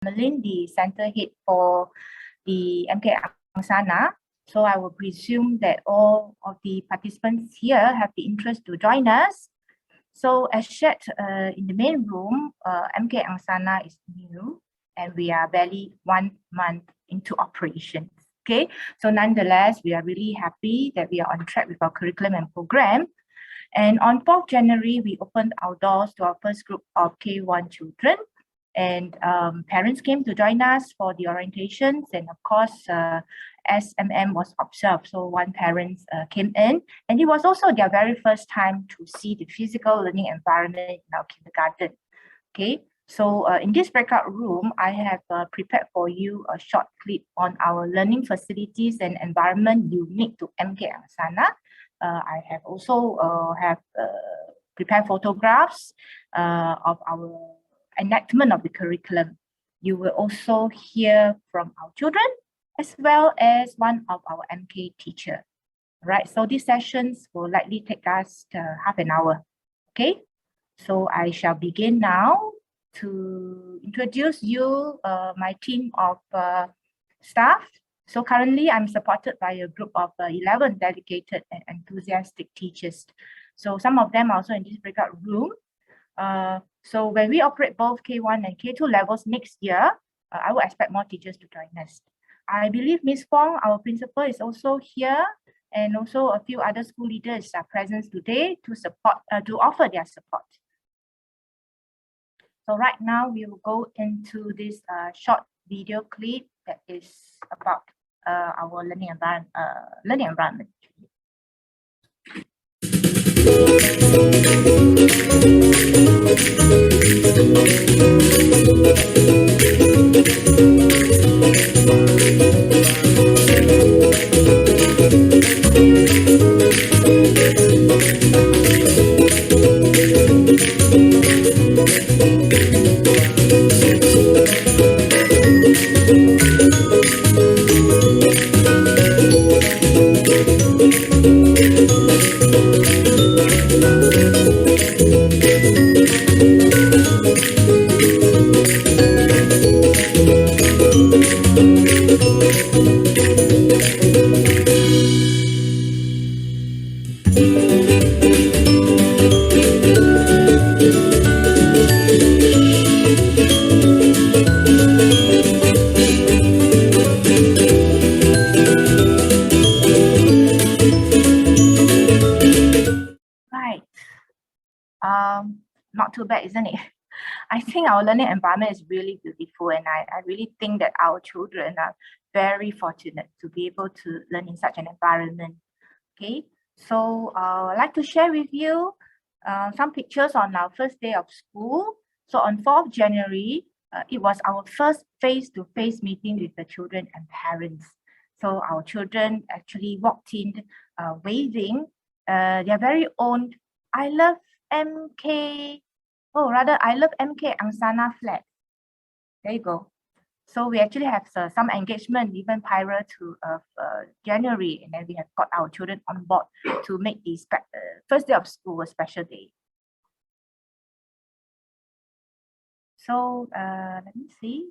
Melin, the center head for the MK Angsana. So I will presume that all of the participants here have the interest to join us. So as shared in the main room, MK Angsana is new and we are barely 1 month into operations. Okay, so nonetheless, we are really happy that we are on track with our curriculum and program. And on 4th January, we opened our doors to our first group of K1 children. And parents came to join us for the orientations. And of course, SMM was observed. So one parent came in, and it was also their very first time to see the physical learning environment in our kindergarten. Okay, so in this breakout room, I have prepared for you a short clip on our learning facilities and environment unique to MK Angsana. I have also prepared photographs of our enactment of the curriculum. You will also hear from our children as well as one of our MK teacher. Right, so these sessions will likely take us half an hour. Okay, so I shall begin now to introduce you my team of staff. So currently I'm supported by a group of 11 dedicated and enthusiastic teachers. So some of them are also in this breakout room. So when we operate both K1 and K2 levels next year, I will expect more teachers to join us. I believe Ms. Fong, our principal, is also here, and also a few other school leaders are present today to support, to offer their support. So right now we will go into this short video clip that is about our learning environment. Not too bad, isn't it? I think our learning environment is really beautiful, and I really think that our children are very fortunate to be able to learn in such an environment. Okay, so I'd like to share with you some pictures on our first day of school. So on 4th January, it was our first face-to-face meeting with the children and parents. So our children actually walked in waving their very own I love MK, I love MK Angsana flag. There you go. So we actually have some engagement even prior to January, and then we have got our children on board to make the first day of school a special day. So let me see.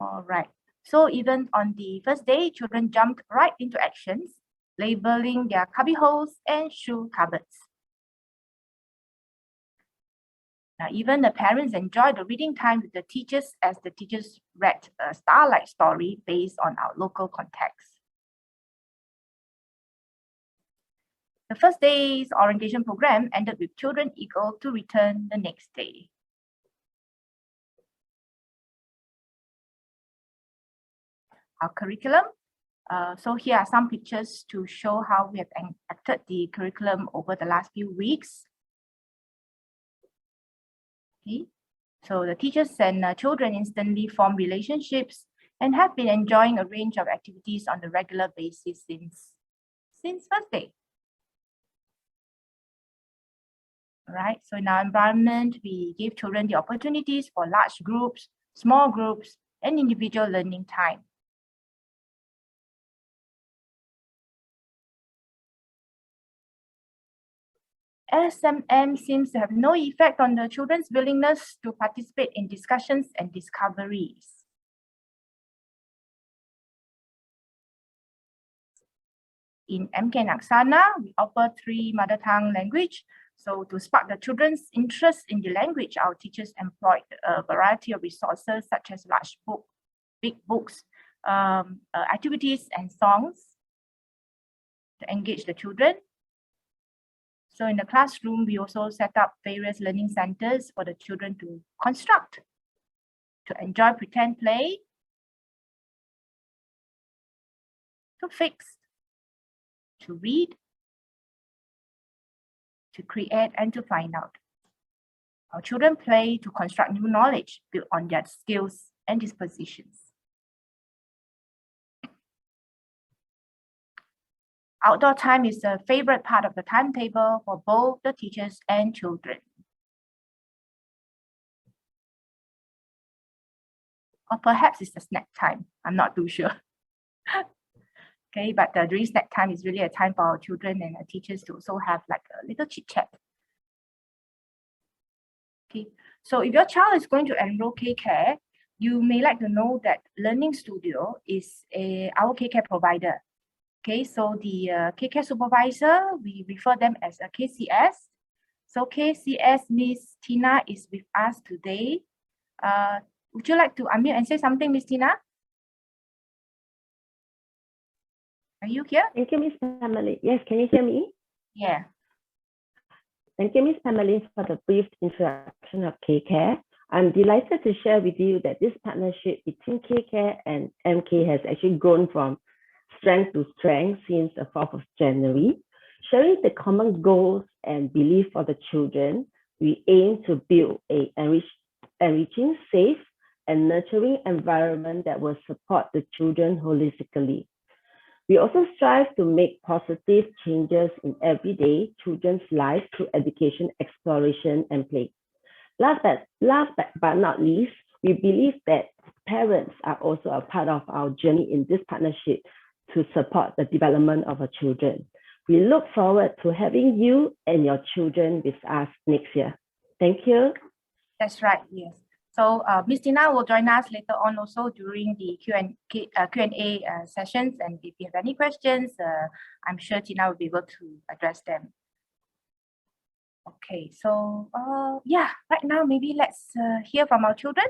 All right. So even on the first day, children jumped right into actions, labeling their cubby holes and shoe cupboards. Now, even the parents enjoyed the reading time with the teachers as the teachers read a Starlight story based on our local context. The first day's orientation program ended with children eager to return the next day. Our curriculum. So here are some pictures to show how we have enacted the curriculum over the last few weeks. Okay. So the teachers and children instantly form relationships and have been enjoying a range of activities on a regular basis since first day. All right, so in our environment, we give children the opportunities for large groups, small groups, and individual learning time. SMM seems to have no effect on the children's willingness to participate in discussions and discoveries. In MK and Angsana, we offer 3 mother tongue language. So to spark the children's interest in the language, our teachers employed a variety of resources such as large book, big books, activities and songs to engage the children. So in the classroom, we also set up various learning centers for the children to construct, to enjoy pretend play, to fix, to read, to create, and to find out. Our children play to construct new knowledge built on their skills and dispositions. Outdoor time is a favorite part of the timetable for both the teachers and children. Or perhaps it's the snack time. I'm not too sure. Okay, but during snack time is really a time for our children and our teachers to also have like a little chit chat. Okay, so if your child is going to enroll K-Care, you may like to know that Learning Studio is our K-Care provider. Okay, so the K-Care supervisor, we refer them as a KCS. So KCS Miss Tina is with us today. Would you like to unmute and say something, Miss Tina? Are you here? Thank you, Miss Pamela. Yes, can you hear me? Yeah. Thank you, Miss Pamela, for the brief introduction of K-Care. I'm delighted to share with you that this partnership between K-Care and MK has actually grown from strength to strength since the 4th of January. Sharing the common goals and belief for the children, we aim to build a enriching, safe, and nurturing environment that will support the children holistically. We also strive to make positive changes in everyday children's lives through education, exploration, and play. Last but not least, we believe that parents are also a part of our journey in this partnership to support the development of our children. We look forward to having you and your children with us next year. Thank you. That's right, yes. So Ms. Tina will join us later on also during the Q&A sessions. And if you have any questions, I'm sure Tina will be able to address them. Okay, so yeah, right now maybe let's hear from our children.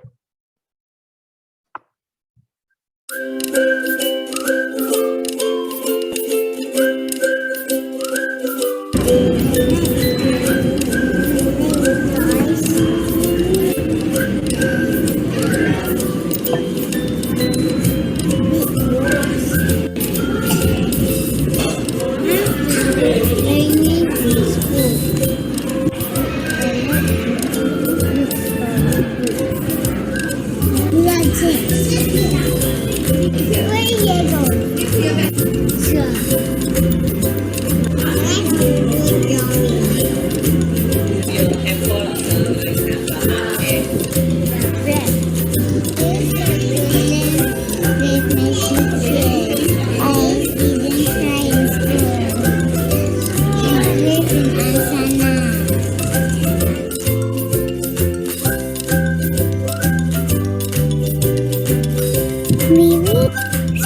We read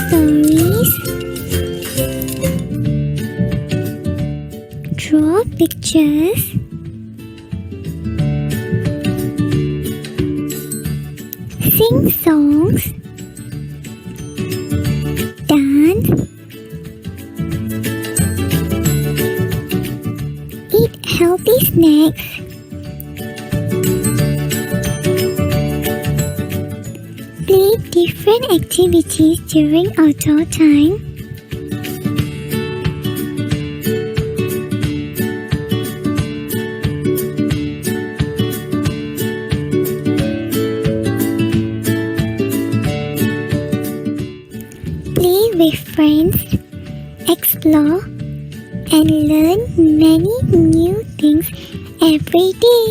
stories, draw pictures, sing songs, dance, eat healthy snacks, play different activities during outdoor time, play with friends, explore, and learn many new things every day.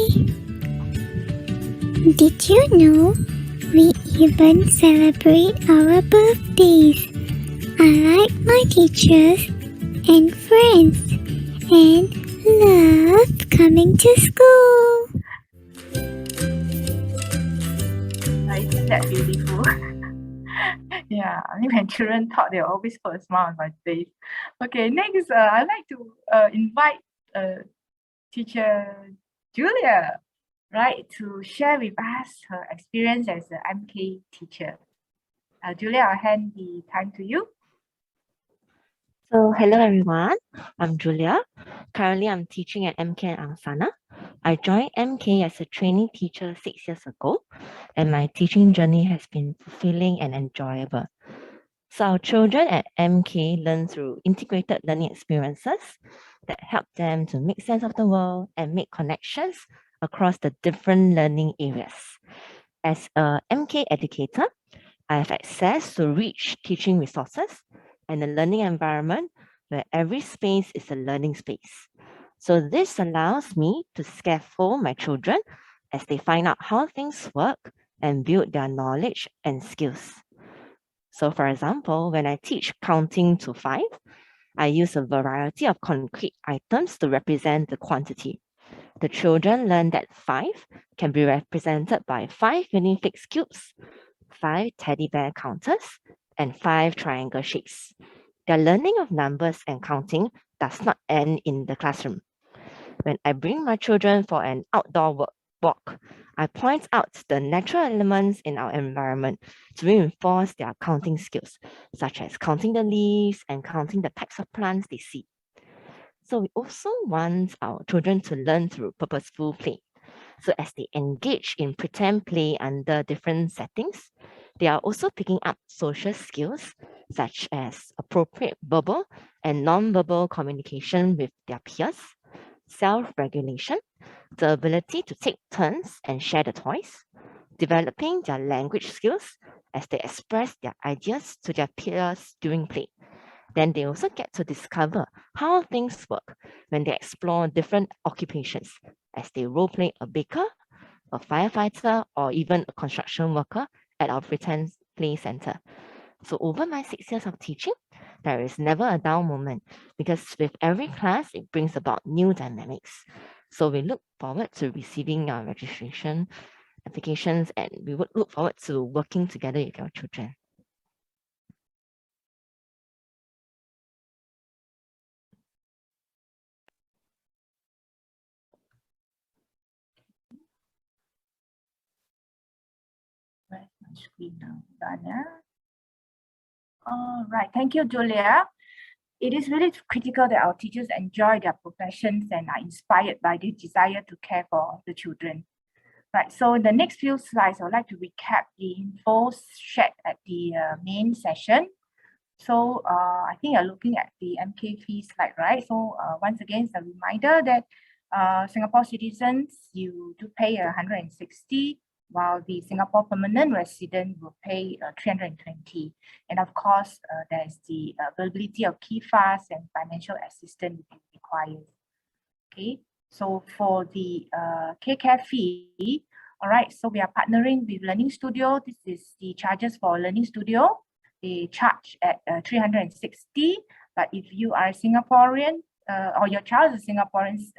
Did you know we even celebrate our birthdays? I like my teachers and friends and love coming to school. Isn't that beautiful? Yeah, I mean, when children talk, they always put a smile on my face. Okay, next, I'd like to invite teacher Julia, right, to share with us her experience as an MK teacher. Julia, I'll hand the time to you. So hello everyone, I'm Julia. Currently I'm teaching at MK Angsana. I joined MK as a trainee teacher 6 years ago, and my teaching journey has been fulfilling and enjoyable. So our children at MK learn through integrated learning experiences that help them to make sense of the world and make connections across the different learning areas. As a MK educator, I have access to rich teaching resources and a learning environment where every space is a learning space. So this allows me to scaffold my children as they find out how things work and build their knowledge and skills. So for example, when I teach counting to 5, I use a variety of concrete items to represent the quantity. The children learn that 5 can be represented by 5 minifix cubes, 5 teddy bear counters, and 5 triangle shapes. Their learning of numbers and counting does not end in the classroom. When I bring my children for an outdoor walk, I point out the natural elements in our environment to reinforce their counting skills, such as counting the leaves and counting the types of plants they see. So we also want our children to learn through purposeful play. So as they engage in pretend play under different settings, they are also picking up social skills such as appropriate verbal and non-verbal communication with their peers, self-regulation, the ability to take turns and share the toys, developing their language skills as they express their ideas to their peers during play. Then they also get to discover how things work when they explore different occupations as they role-play a baker, a firefighter, or even a construction worker at our pretend play center. So over my 6 years of teaching, there is never a down moment because with every class, it brings about new dynamics. So we look forward to receiving your registration applications, and we would look forward to working together with your children. Where's my screen now? Done, yeah? All right, thank you, Julia. It is really critical that our teachers enjoy their professions and are inspired by the desire to care for the children. Right, so in the next few slides, I would like to recap the info shared at the main session. So I think you're looking at the MK fee slide, right? So once again, it's a reminder that Singapore citizens, you do pay 160, while the Singapore permanent resident will pay 320. And of course, there's the availability of key fast and financial assistance if required. Okay, so for the K-Care fee, all right, so we are partnering with Learning Studio. This is the charges for Learning Studio. They charge at 360, but if you are a Singaporean or your child is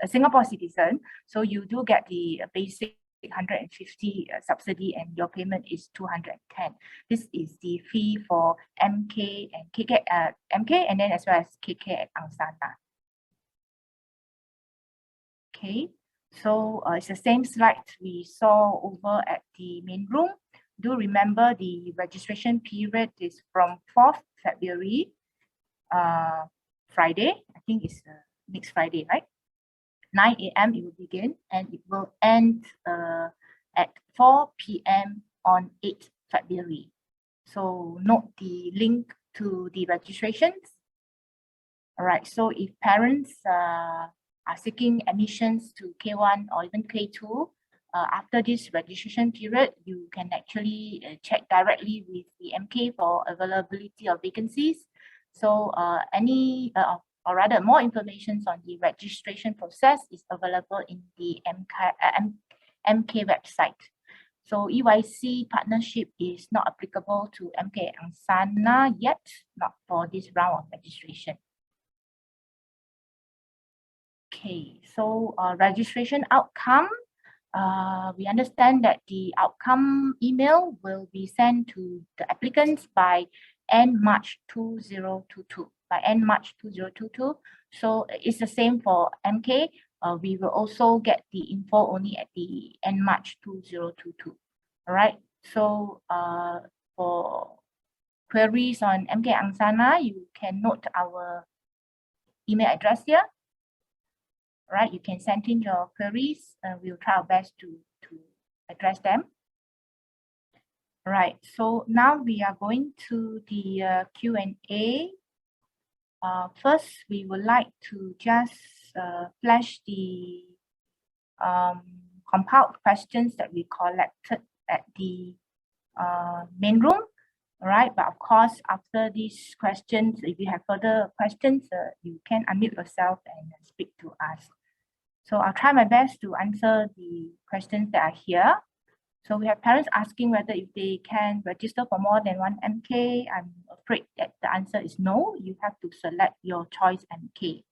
a Singapore citizen, so you do get the basic 150 subsidy and your payment is 210. This is the fee for MK and KK, MK and then as well as KK at Angsana. Okay, so it's the same slide we saw over at the main room. Do remember the registration period is from 4th February, Friday. I think it's next Friday, right? 9 a.m. it will begin and it will end at 4 p.m. on 8th February. So note the link to the registrations. All right, so if parents are seeking admissions to K1 or even K2, after this registration period, you can actually check directly with the MK for availability of vacancies. So or rather more information on the registration process is available in the MK website. So EYC partnership is not applicable to MK Angsana yet, not for this round of registration. Okay, so registration outcome. We understand that the outcome email will be sent to the applicants by end March 2022. By end March 2022. So it's the same for MK. We will also get the info only at the end March 2022. All right. So for queries on MK Angsana, you can note our email address here. Right, you can send in your queries and we'll try our best to address them. Right, so now we are going to the Q&A. First, we would like to just flash the compiled questions that we collected at the main room. All right, but of course, after these questions, if you have further questions, you can unmute yourself and speak to us. So I'll try my best to answer the questions that are here. So we have parents asking whether if they can register for more than one MK. I'm afraid that the answer is no. You have to select your choice MK.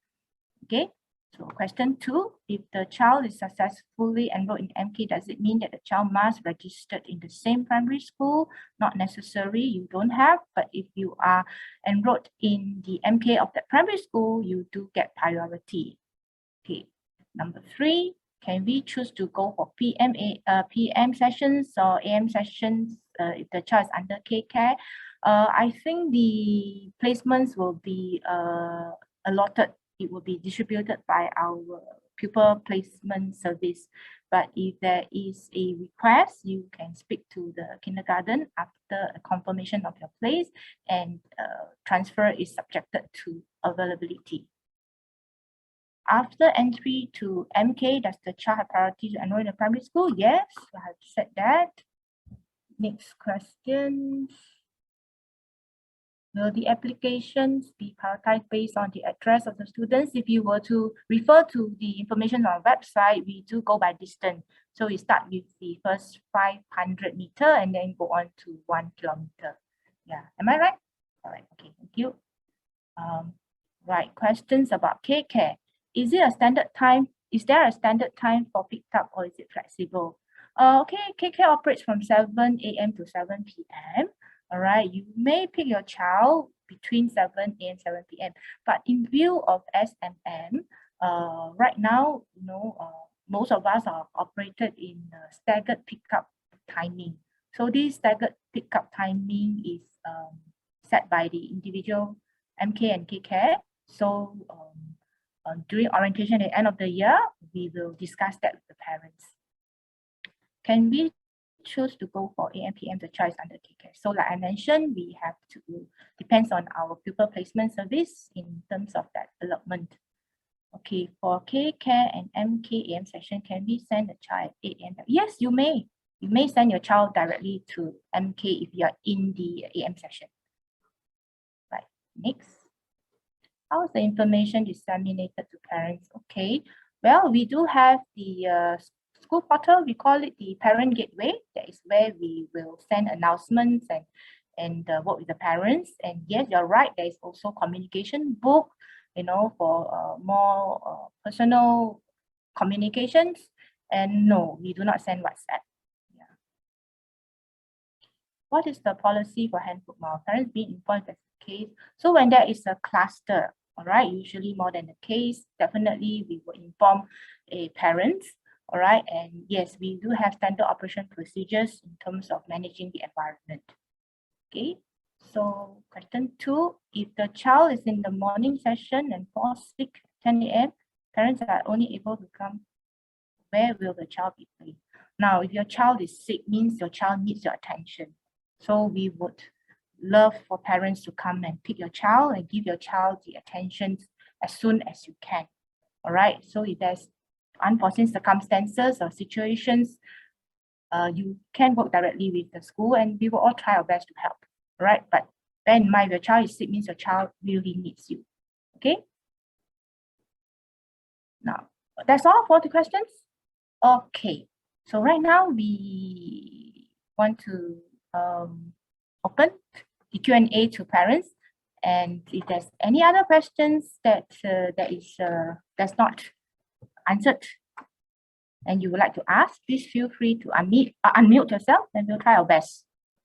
Okay. So question 2, if the child is successfully enrolled in MK, does it mean that the child must register in the same primary school? Not necessary, you don't have, but if you are enrolled in the MK of that primary school, you do get priority. Okay. Number 3, can we choose to go for PM sessions or AM sessions if the child is under K-Care? I think the placements will be allotted. It will be distributed by our pupil placement service. But if there is a request, you can speak to the kindergarten after a confirmation of your place, and transfer is subjected to availability. After entry to MK, does the child have priority to enroll in a primary school? Yes, I have said that. Next question. Will the applications be prioritized based on the address of the students? If you were to refer to the information on our website, we do go by distance. So we start with the first 500 meter and then go on to 1 kilometer. Yeah, am I right? All right, okay, thank you. Right, questions about K-Care. Is it a standard time? Is there a standard time for picked up or is it flexible? Okay, K-Care operates from 7 a.m. to 7 p.m. All right, you may pick your child between 7 a.m. and 7 p.m. But in view of SMM, right now, most of us are operated in staggered pickup timing. So this staggered pickup timing is set by the individual MK and K-Care. So during orientation at the end of the year, we will discuss that with the parents. Can we choose to go for AM, PM, the child is under K-Care? So like I mentioned, we have to, depends on our pupil placement service in terms of that allotment. Okay, for K-Care and MK AM session, can we send the child at 8 AM? Yes, you may. You may send your child directly to MK if you are in the AM session. Right, next. How is the information disseminated to parents? Okay, well, we do have the school portal. We call it the parent gateway. That is where we will send announcements and work with the parents. And yes, you're right, there is also communication book, for more personal communications. And no, we do not send WhatsApp. Yeah. What is the policy for handbook model? Parents being informed as the case. So when there is a cluster, all right, usually more than a case, definitely we will inform a parent. All right, and yes, we do have standard operation procedures in terms of managing the environment. Okay, so question 2, if the child is in the morning session and falls sick 10 a.m., parents are only able to come, where will the child be placed? Now, if your child is sick, means your child needs your attention. So we would love for parents to come and pick your child and give your child the attention as soon as you can. All right, so if there's unforeseen circumstances or situations, you can work directly with the school and we will all try our best to help, right? But bear in mind, if your child is sick, means your child really needs you, okay? Now, that's all for the questions? Okay, so right now we want to open the Q&A to parents. And if there's any other questions that's not answered and you would like to ask, please feel free to unmute yourself and we'll try our best.